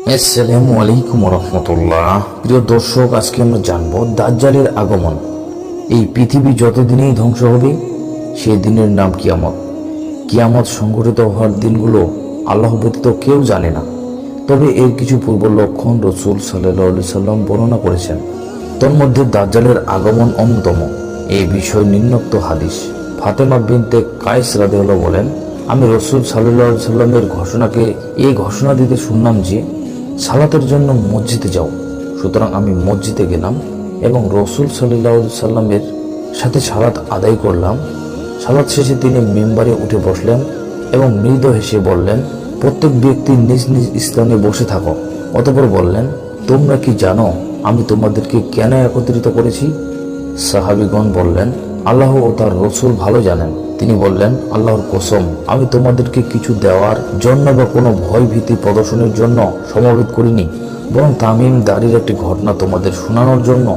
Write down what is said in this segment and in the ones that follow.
আসসালামু আলাইকুম রহমতুল্লাহ। প্রিয় দর্শক, আজকে আমরা জানব দাজ্জালের আগমন। এই পৃথিবী যতদিনেই ধ্বংস হবে সেই দিনের নাম কিয়ামত। কিয়ামত সংঘটিত হওয়ার দিনগুলো আল্লাহ ব্যতীত কেউ জানে না, তবে এর কিছু পূর্ব লক্ষণ রসুল সাল্লাল্লাহু আলাইহি সাল্লাম বর্ণনা করেছেন। তন্মধ্যে দাজ্জালের আগমন অন্যতম। এই বিষয় নিম্নোক্ত হাদিস। ফাতেমা বিনতে কায়েস রাদিয়াল্লাহু বলেন, আমি রসুল সাল্লাল্লাহু আলাইহি সাল্লামের ঘোষণাকে এই ঘোষণা দিতে শুনলাম যে সালাতের জন্য মসজিদে যাও। সুতরাং আমি মসজিদে গেলাম এবং রসুল সাল্লাল্লাহু আলাইহি সাল্লামের সাথে সালাত আদায় করলাম। সালাত শেষে তিনি মিম্বারে উঠে বসলেন এবং মৃদু হেসে বললেন, প্রত্যেক ব্যক্তি নিজ নিজ স্থানে বসে থাকো। অতঃপর বললেন, তোমরা কি জানো আমি তোমাদেরকে কেন একত্রিত করেছি? সাহাবীগণ বললেন, আল্লাহ ও তার রসুল ভালো জানেন। তিনি বললেন, আল্লাহর কসম, আমি তোমাদেরকে কিছু দেওয়ার জন্য বা কোনো ভয় ভীতি প্রদর্শনের জন্য সমবেত করিনি, বরং তামিম দারির একটি ঘটনা তোমাদের শোনানোর জন্য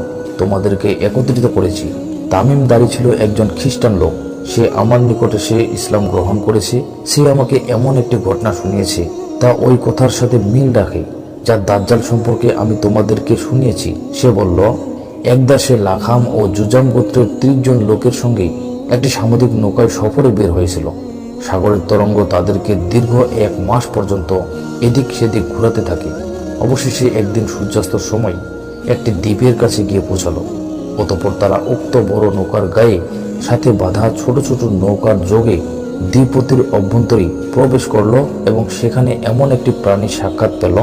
তোমাদেরকে একত্রিত করেছি। তামিম দারি ছিল একজন খ্রিস্টান লোক। সে আমার নিকটে ইসলাম গ্রহণ করেছে। সে আমাকে এমন একটি ঘটনা শুনিয়েছে তা ওই কথার সাথে মিল রাখে যা দাজ্জাল সম্পর্কে আমি তোমাদেরকে শুনিয়েছি। সে বলল, একদা সে লাখাম ও জুজাম গোত্রের 30 জন লোকের সঙ্গে একটি সামুদ্রিক নৌকায় সফরে বের হয়েছিল। সাগরের তরঙ্গ তাদেরকে দীর্ঘ 1 মাস পর্যন্ত এদিক সেদিক ঘোরাতে থাকে। অবশেষে একদিন সূর্যাস্তর সময় একটি দ্বীপের কাছে গিয়ে পৌঁছালো। অতঃপর তারা উক্ত বড় নৌকার গায়ে সাথে বাঁধা ছোট ছোট নৌকার যোগে দ্বীপতির অভ্যন্তরে প্রবেশ করলো এবং সেখানে এমন একটি প্রাণীর সাক্ষাৎ পেল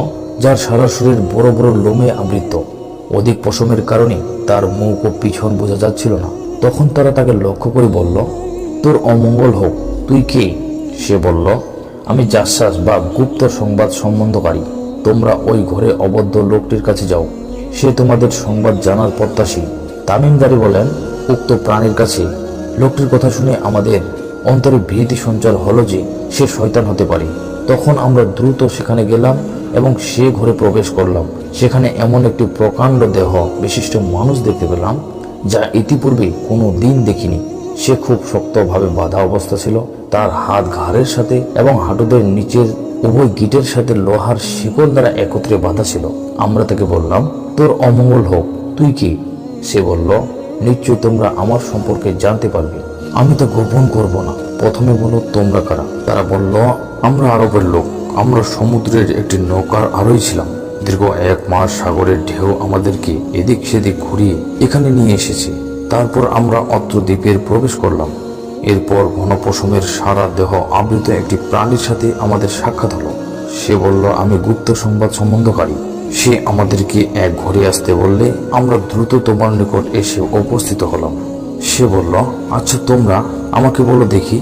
যার সারা শরীর বড় বড় লোমে আবৃত। অধিক পশমের কারণে তার মুখ ও পিছন বোঝা যাচ্ছিল না। তখন তারা তাকে লক্ষ্য করে বলল, তোর অমঙ্গল হোক, তুই কে? সে বলল, আমি জাসসাস বা গুপ্ত সংবাদ সম্বন্ধকারী। তোমরা ওই ঘরে অবদ্ধ লোকটির কাছে যাও, সে তোমাদের সংবাদ জানার প্রত্যাশী। তামিমদারি বলেন, উক্ত প্রাণীর কাছে লোকটির কথা শুনে আমাদের অন্তরে ভীতি সঞ্চার হলো যে সে শয়তান হতে পারে। তখন আমরা দ্রুত সেখানে গেলাম এবং সে ঘরে প্রবেশ করলাম। সেখানে এমন একটি প্রকাণ্ড দেহ বিশিষ্ট মানুষ দেখতে পেলাম যা ইতিপূর্বে কোনো দিন দেখিনি। সে খুব শক্তভাবে বাঁধা অবস্থা ছিল। তার হাত ঘাড়ের সাথে এবং হাঁটুদের নিচের উভয় গিটের সাথে লোহার শিকল দ্বারা একত্রে বাঁধা ছিল। আমরা তাকে বললাম, তোর অমঙ্গল হোক, তুই কি? সে বলল, নিশ্চয় তোমরা আমার সম্পর্কে জানতে পারবে, আমি তা গোপন করব না। প্রথমে বলো, তোমরা কারা? তারা বলল, আমরা আরবের লোক। আমরা সমুদ্রের একটি নৌকার আরোহী ছিলাম। দীর্ঘ 1 মাস সাগরের ঢেউ আমাদেরকে এদিক সেদিক ঘুরিয়ে এখানে নিয়ে এসেছে। তারপর আমরা অত্র দ্বীপের প্রবেশ করলাম। এরপর ঘন পশমের সারা দেহ আবৃত একটি প্রাণীর সাথে আমাদের সাক্ষাৎ হলো। সে বলল, আমি গুপ্ত সংবাদ সম্বন্ধকারী। সে আমাদেরকে এক ঘরে আসতে বললে আমরা দ্রুত তোমার নিকট এসে উপস্থিত হলাম। সে বলল, আচ্ছা তোমরা আমাকে বলো দেখি,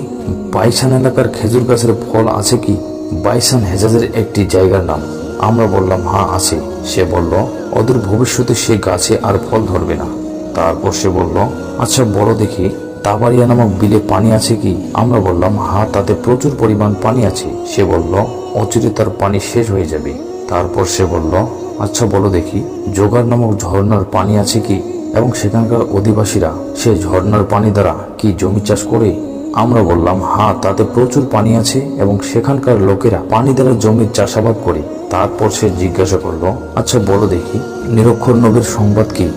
বাইসান এলাকার খেজুর গাছের ফল আছে কি? বাইসান হেজাজের একটি জায়গার নাম। আমরা বললাম, হ্যাঁ আছে। সে বলল, অদূর ভবিষ্যতে সে গাছে আর ফল ধরবে না। তারপর সে বলল, আচ্ছা বড় দেখি, তাবারিয়া নামক বিলে পানি আছে কি? আমরা বললাম, হ্যাঁ তাতে প্রচুর পরিমাণ পানি আছে। সে বলল, অচিরে তার পানি শেষ হয়ে যাবে। তারপর সে বলল, আচ্ছা বলো দেখি, জোগার নামক ঝর্ণার পানি আছে কি? এবং সেখানকার অধিবাসীরা সে ঝর্ণার পানি দ্বারা কি জমি চাষ করে? আমরা বললাম, হ্যাঁ তাতে প্রচুর পানি আছে এবং সেখানকার লোকেরা পানি দ্বারা জমির চাষাবাদ করে। তারপর সে জিজ্ঞাসা করলো, আচ্ছা বলো দেখি, নিরক্ষর নবীর সংবাদ কি?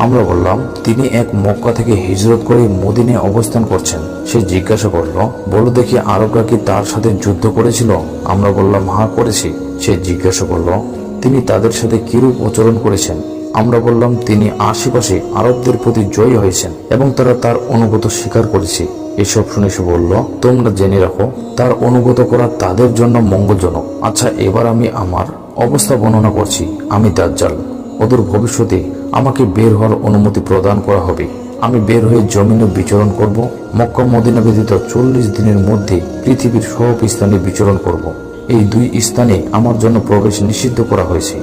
আমরা বললাম, তিনি এক মক্কা থেকে হিজরত করে মদিনায় অবস্থান করছেন। সে জিজ্ঞাসা করলো, বলো দেখি, আরবরা কি তার সাথে যুদ্ধ করেছিল? আমরা বললাম, হ্যাঁ করেছি। সে জিজ্ঞাসা করলো, তিনি তাদের সাথে কিরূপ আচরণ করেছেন? আমরা বললাম, তিনি আশেপাশে আরবদের প্রতি জয়ী হয়েছেন এবং তারা তার অনুগত স্বীকার করেছে। এসব শুনে সে বলল, তোমরা জেনে রাখো, তার অনুগত করা তাদের জন্য মঙ্গলজনক। আচ্ছা এবার আমি আমার অবস্থা বর্ণনা করছি। আমি দাজ্জাল। অদূর ভবিষ্যতে আমাকে বের হওয়ার অনুমতি প্রদান করা হবে। আমি বের হয়ে জমিনে বিচরণ করব। মক্কা মদিনা ব্যতীত 40 দিনের মধ্যে পৃথিবীর সব স্থানে বিচরণ করব। এই 2 স্থানে আমার জন্য প্রবেশ নিষিদ্ধ করা হয়েছে।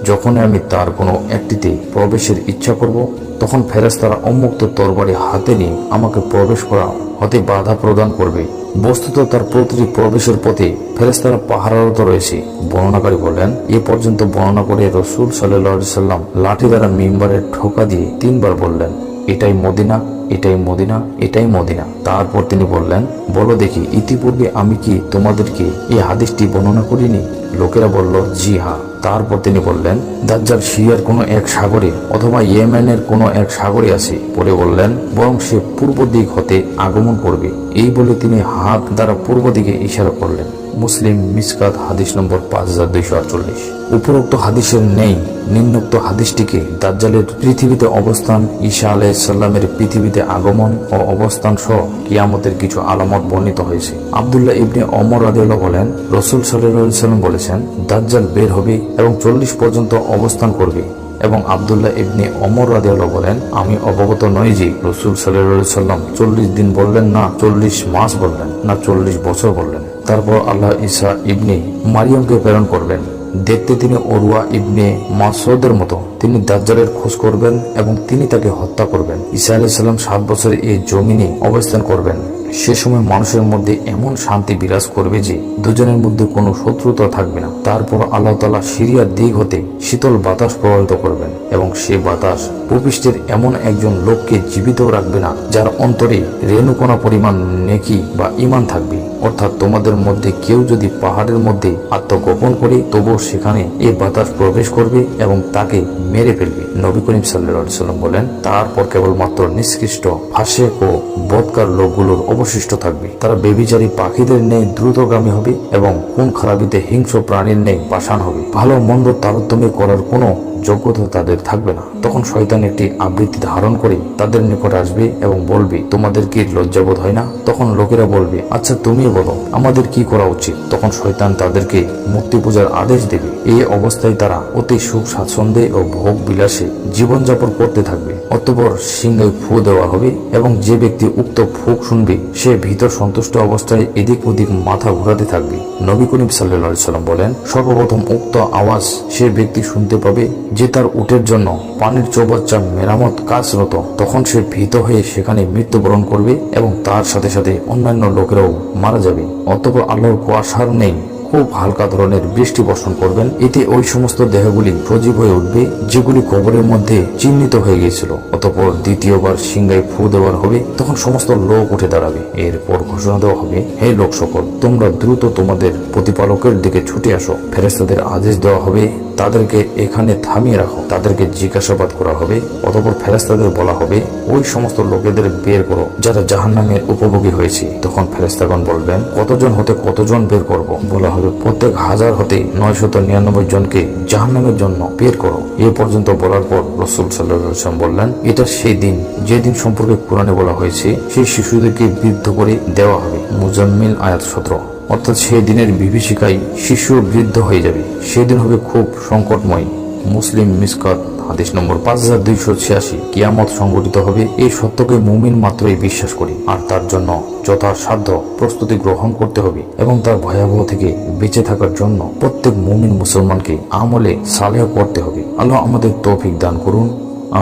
যখন আমি তার কোনো একটিতে প্রবেশের ইচ্ছা করব, তখন ফেরেশতারা উন্মুক্ত তরবারি হাতে নিয়ে আমাকে প্রবেশ করা হতে বাধা প্রদান করবে। বস্তুত তার প্রতিটি প্রবেশের পথে ফেরেশতারা পাহারারত রয়েছে। বর্ণনাকারী বলেন, এ পর্যন্ত বর্ণনা করে রসুল সাল্লাল্লাহু আলাইহি সাল্লাম লাঠি দ্বারা মিম্বারে ঠোকা দিয়ে 3 বার বললেন, এটাই মদিনা, এটাই মদিনা, এটাই মদিনা। তারপর তিনি বললেন, বলো দেখি, ইতিপূর্বে আমি কি তোমাদেরকে এই হাদিসটি বর্ণনা করিনি? লোকেরা বলল, জি হ্যাঁ। তারপর তিনি বললেন, দাজ্জাল সিরিয়ার কোনো এক সাগরে অথবা ইয়েমেনের কোনো এক সাগরে আছে। পরে বললেন, বরং সে পূর্ব দিক হতে আগমন করবে। এই বলে তিনি হাত দ্বারা পূর্ব দিকে ইশারা করলেন। মুসলিম মিসকাত হাদিস নম্বর 5248। উপরোক্ত হাদিসের নেই নিম্নোক্ত হাদিসটিকে দাজ্জালের পৃথিবীতে অবস্থান, ঈসা আলাইহিসসালামের পৃথিবীতে আগমন ও অবস্থান সহ কিয়ামতের কিছু আলামত বর্ণিত হয়েছে। আব্দুল্লাহ ইবনে ওমর রাদিয়াল্লাহু বলেন, রাসূল সাল্লাল্লাহু আলাইহি ওয়াসাল্লাম বলেছেন, দাজ্জাল বের হবে এবং 40 পর্যন্ত অবস্থান করবে। এবং আব্দুল্লাহ ইবনে ওমর রাদিয়াল্লাহু বলেন, আমি অবগত নই যে রাসূল সাল্লাল্লাহু আলাইহি ওয়াসাল্লাম 40 দিন বললেন না 40 মাস বললেন না 40 বছর বললেন। তারপর আল্লাহ ঈসা ইবনে মারিয়ামকে প্রেরণ করবেন। দেখতে তিনি উরওয়া ইবনে মাসউদের মতো। তিনি দাজ্জালের খোঁজ করবেন এবং তিনি তাকে হত্যা করবেন। ঈসা আলাইহিস সালাম 7 বছর এই জমিনে অবস্থান করবেন। সে সময় মানুষের মধ্যে এমন শান্তি বিরাজ করবে যে দুজনের মধ্যে কোনো শত্রুতা থাকবে না। তারপর আল্লাহ তাআলা সিরিয়ার দিক হতে শীতল বাতাস প্রবাহিত করবেন এবং সে বাতাস ভূপৃষ্ঠের এমন একজন লোককে জীবিত রাখবে না যার অন্তরে রেণুকণা পরিমাণ নেকি বা ঈমান থাকবে। অর্থাৎ তোমাদের মধ্যে কেউ যদি পাহাড়ের মধ্যে আত্মগোপন করে তবুও সেখানে এই বাতাস প্রবেশ করবে এবং তাকে মেরে ফেলবে। নবী করিম সাল্লাল্লাহু আলাইহি ওয়াসাল্লাম বলেন, তারপর কেবলমাত্র নিষ্কৃষ্ট ফাসেক ও বদকার লোকগুলোর অবশিষ্ট থাকবে। তারা বেবিচারী পাখিদের ন্যায় দ্রুতগামী হবে এবং কোন খারাপিতে হিংস্র প্রাণীর ন্যায় পাষাণ হবে। ভালো মন্দ তারতম্য করার কোনো যোগ্যতা তাদের থাকবে না। তখন শয়তান একটি আবৃত্তি ধারণ করে তাদের নিকট আসবে এবং বলবে, তোমাদের কি লজ্জাবোধ হয় না? তখন লোকেরা বলবে, আচ্ছা তুমি বলো আমাদের কি করা উচিত? তখন শয়তান তাদেরকে মূর্তি পূজার আদেশ দেবে। এই অবস্থায় তারা অতি সুখ স্বাচ্ছন্দ্যে ও ভোগ বিলাসে জীবনযাপন করতে থাকবে। অতঃপর সিংহায় ফু দেওয়া হবে এবং যে ব্যক্তি উক্ত ফুক শুনবে সে ভিতর সন্তুষ্ট অবস্থায় এদিক ওদিক মাথা ঘোরাতে থাকবে। নবী করিম সাল্লাল্লাহু আলাইহি ওয়াসাল্লাম বলেন, সর্বপ্রথম উক্ত আওয়াজ সে ব্যক্তি শুনতে পাবে যে তার উটের জন্য পানির চৌবাচ্চা মেরামত কাজরত। তখন সে ভীত হয়ে সেখানে মৃত্যুবরণ করবে এবং তার সাথে সাথে অন্যান্য লোকেরাও মারা যাবে। অতঃপর আল্লাহর কুয়াশার নেই খুব হালকা ধরনের বৃষ্টি বর্ষণ করবেন। এতে ওই সমস্ত দেহগুলি সজীব হয়ে উঠবে যেগুলি কবরের মধ্যে চিহ্নিত হয়ে গিয়েছিল। অতঃপর দ্বিতীয়বার সিংহায় ফু দেওয়ার হবে। তখন সমস্ত লোক উঠে দাঁড়াবে। এরপর ঘোষণা দেওয়া হবে, হে লোক সকল, তোমরা দ্রুত তোমাদের প্রতিপালকের দিকে ছুটে আসো। ফেরেশতাদের আদেশ দেওয়া হবে, তাদেরকে এখানে থামিয়ে রাখো। তাদেরকে জিজ্ঞাসাবাদ করা হবে। অতঃপর ফেরেশতাদের বলা হবে, ওই সমস্ত লোকেদের বের করো যারা জাহান্নামের উপভোগী হয়েছে। তখন ফেরেশতাগণ বলবেন, কতজন হতে কতজন বের করব? বলা হবে, প্রত্যেক 1000 হতে 999 জনকে জাহান্নামের জন্য বের করো। এ পর্যন্ত বলার পর রাসূল সাল্লাল্লাহু আলাইহি ওয়াসাল্লাম বললেন, এটা সেই দিন যেদিন সম্পর্কে কোরআনে বলা হয়েছে সেই শিশুদেরকে বৃদ্ধ করে দেওয়া হবে। মুজাম্মিল আয়াত 17। অর্থাৎ সেই দিনের বিভীষিকায় শিশু বৃদ্ধ হয়ে যাবে। সেদিন হবে খুব সংকটময়। মুসলিম মিসকাত হাদিস নম্বর 5286। কিয়ামত সংঘটিত হবে এই সত্যকে মুমিন মাত্রই বিশ্বাস করি, আর তার জন্য যথাসাধ্য প্রস্তুতি গ্রহণ করতে হবে এবং তার ভয়াবহ থেকে বেঁচে থাকার জন্য প্রত্যেক মুমিন মুসলমানকে আমলে সালেহ করতে হবে। আল্লাহ আমাদের তৌফিক দান করুন,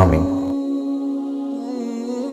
আমিন।